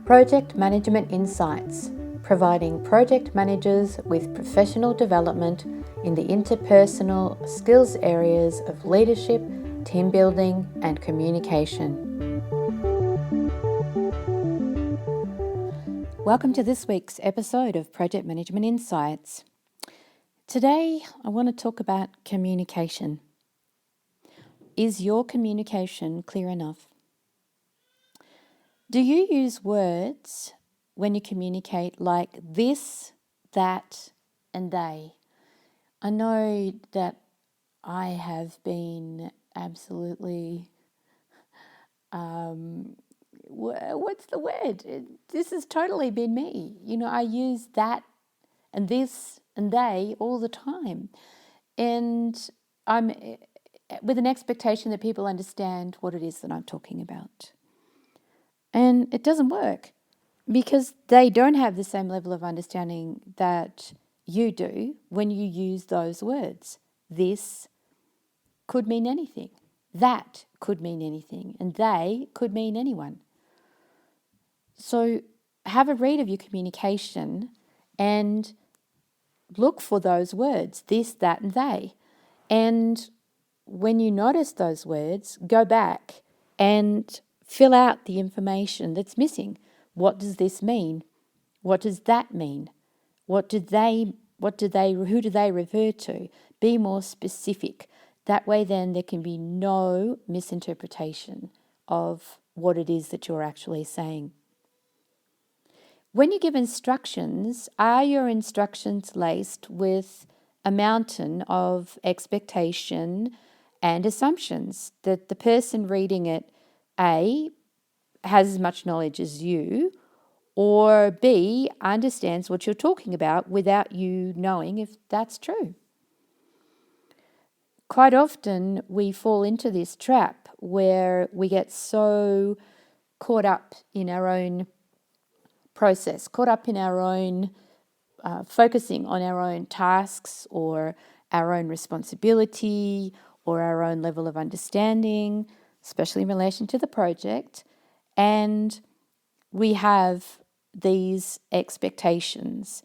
Project Management Insights, providing project managers with professional development in the interpersonal skills areas of leadership, team building, and communication. Welcome to this week's episode of Project Management Insights. Today, I want to talk about communication. Is your communication clear enough? Do you use words when you communicate like this, that, and they? I know that I have been absolutely, what's the word? This has totally been me. I use that and this and they all the time. And I'm with an expectation that people understand what it is that I'm talking about. And it doesn't work because they don't have the same level of understanding that you do when you use those words. This could mean anything. That could mean anything. And they could mean anyone. So have a read of your communication and look for those words, this, that, and they. And when you notice those words, go back and fill out the information that's missing. What does this mean? What does that mean? Who do they refer to? Be more specific. That way then there can be no misinterpretation of what it is that you're actually saying. When you give instructions, are your instructions laced with a mountain of expectation and assumptions that the person reading it, A, has as much knowledge as you, or B, understands what you're talking about without you knowing if that's true? Quite often we fall into this trap where we get so caught up in our own process, caught up in our own focusing on our own tasks or our own responsibility or our own level of understanding, especially in relation to the project. And we have these expectations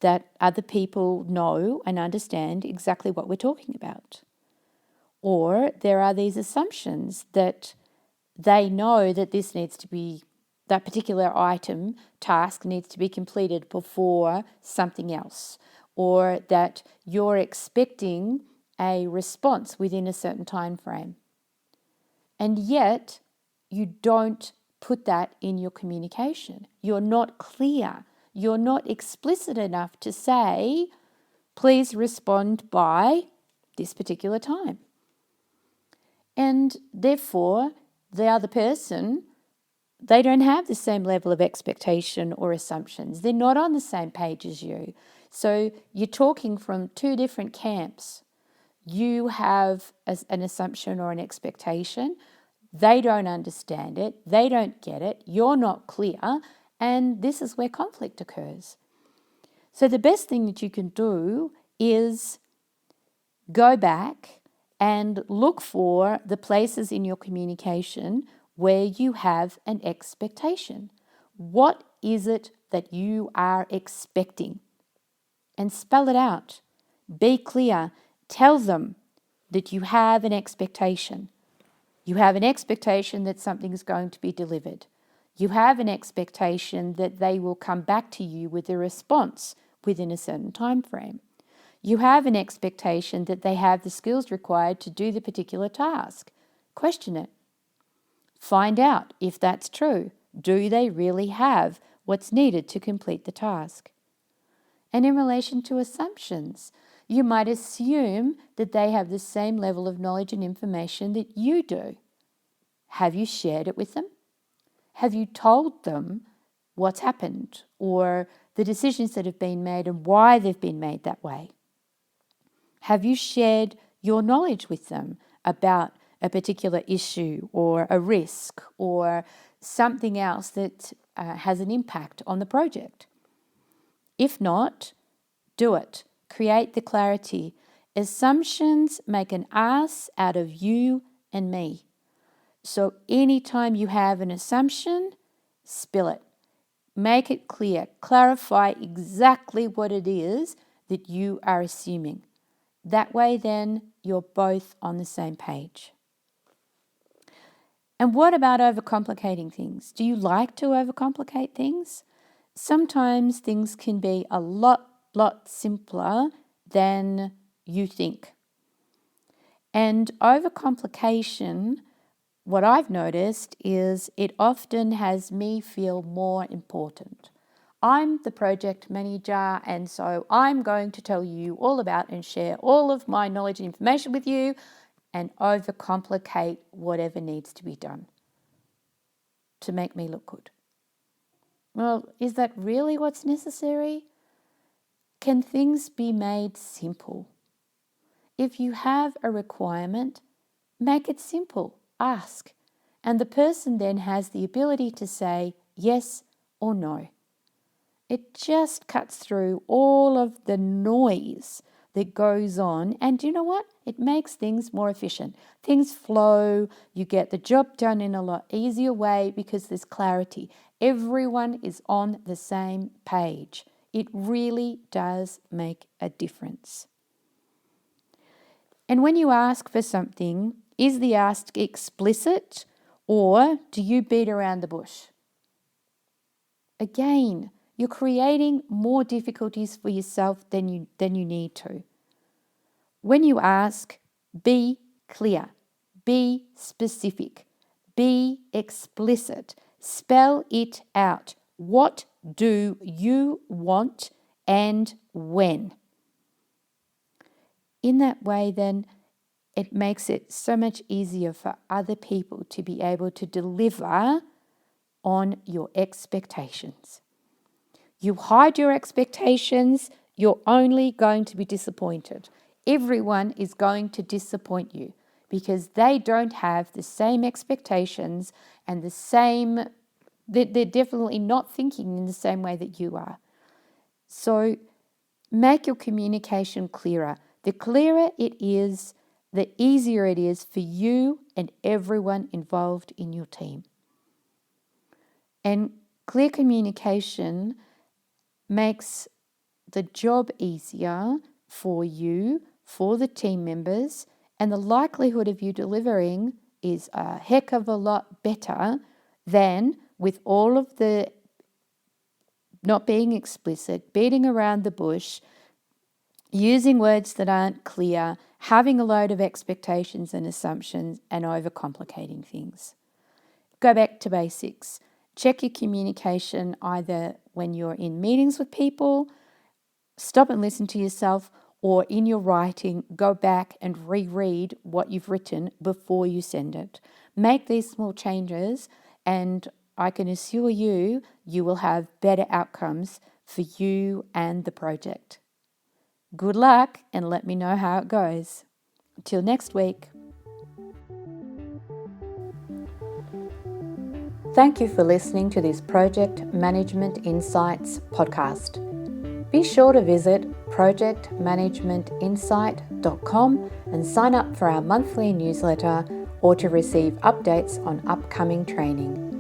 that other people know and understand exactly what we're talking about. Or there are these assumptions that they know that that particular item, task needs to be completed before something else, or that you're expecting a response within a certain time frame. And yet, you don't put that in your communication. You're not clear. You're not explicit enough to say, please respond by this particular time. And therefore, the other person, they don't have the same level of expectation or assumptions. They're not on the same page as you. So you're talking from two different camps. You have an assumption or an expectation. They don't understand it. They don't get it. You're not clear. And this is where conflict occurs. So the best thing that you can do is go back and look for the places in your communication where you have an expectation. What is it that you are expecting? And spell it out. Be clear. Tell them that you have an expectation. You have an expectation that something is going to be delivered. You have an expectation that they will come back to you with a response within a certain time frame. You have an expectation that they have the skills required to do the particular task. Question it. Find out if that's true. Do they really have what's needed to complete the task? And in relation to assumptions, you might assume that they have the same level of knowledge and information that you do. Have you shared it with them? Have you told them what's happened or the decisions that have been made and why they've been made that way? Have you shared your knowledge with them about a particular issue or a risk or something else that has an impact on the project? If not, do it. Create the clarity. Assumptions make an ass out of you and me. So anytime you have an assumption, spill it. Make it clear. Clarify exactly what it is that you are assuming. That way then you're both on the same page. And what about overcomplicating things? Do you like to overcomplicate things? Sometimes things can be a lot simpler than you think. And overcomplication, what I've noticed is it often has me feel more important. I'm the project manager, and so I'm going to tell you all about and share all of my knowledge and information with you and overcomplicate whatever needs to be done to make me look good. Well, is that really what's necessary? Can things be made simple? If you have a requirement, make it simple. Ask. And the person then has the ability to say yes or no. It just cuts through all of the noise that goes on. And you know what? It makes things more efficient. Things flow. You get the job done in a lot easier way because there's clarity. Everyone is on the same page. It really does make a difference. And when you ask for something, is the ask explicit or do you beat around the bush? Again, you're creating more difficulties for yourself than you need to. When you ask, be clear, be specific, be explicit, spell it out. What do you want and when? In that way, then, it makes it so much easier for other people to be able to deliver on your expectations. You hide your expectations, you're only going to be disappointed. Everyone is going to disappoint you because they don't have the same expectations and they're definitely not thinking in the same way that you are. So make your communication clearer. The clearer it is, the easier it is for you and everyone involved in your team. And clear communication makes the job easier for you, for the team members, and the likelihood of you delivering is a heck of a lot better than with all of the not being explicit, beating around the bush, using words that aren't clear, having a load of expectations and assumptions, and overcomplicating things. Go back to basics. Check your communication either when you're in meetings with people, stop and listen to yourself, or in your writing, go back and reread what you've written before you send it. Make these small changes and I can assure you, you will have better outcomes for you and the project. Good luck and let me know how it goes. Till next week. Thank you for listening to this Project Management Insights podcast. Be sure to visit projectmanagementinsight.com and sign up for our monthly newsletter or to receive updates on upcoming training.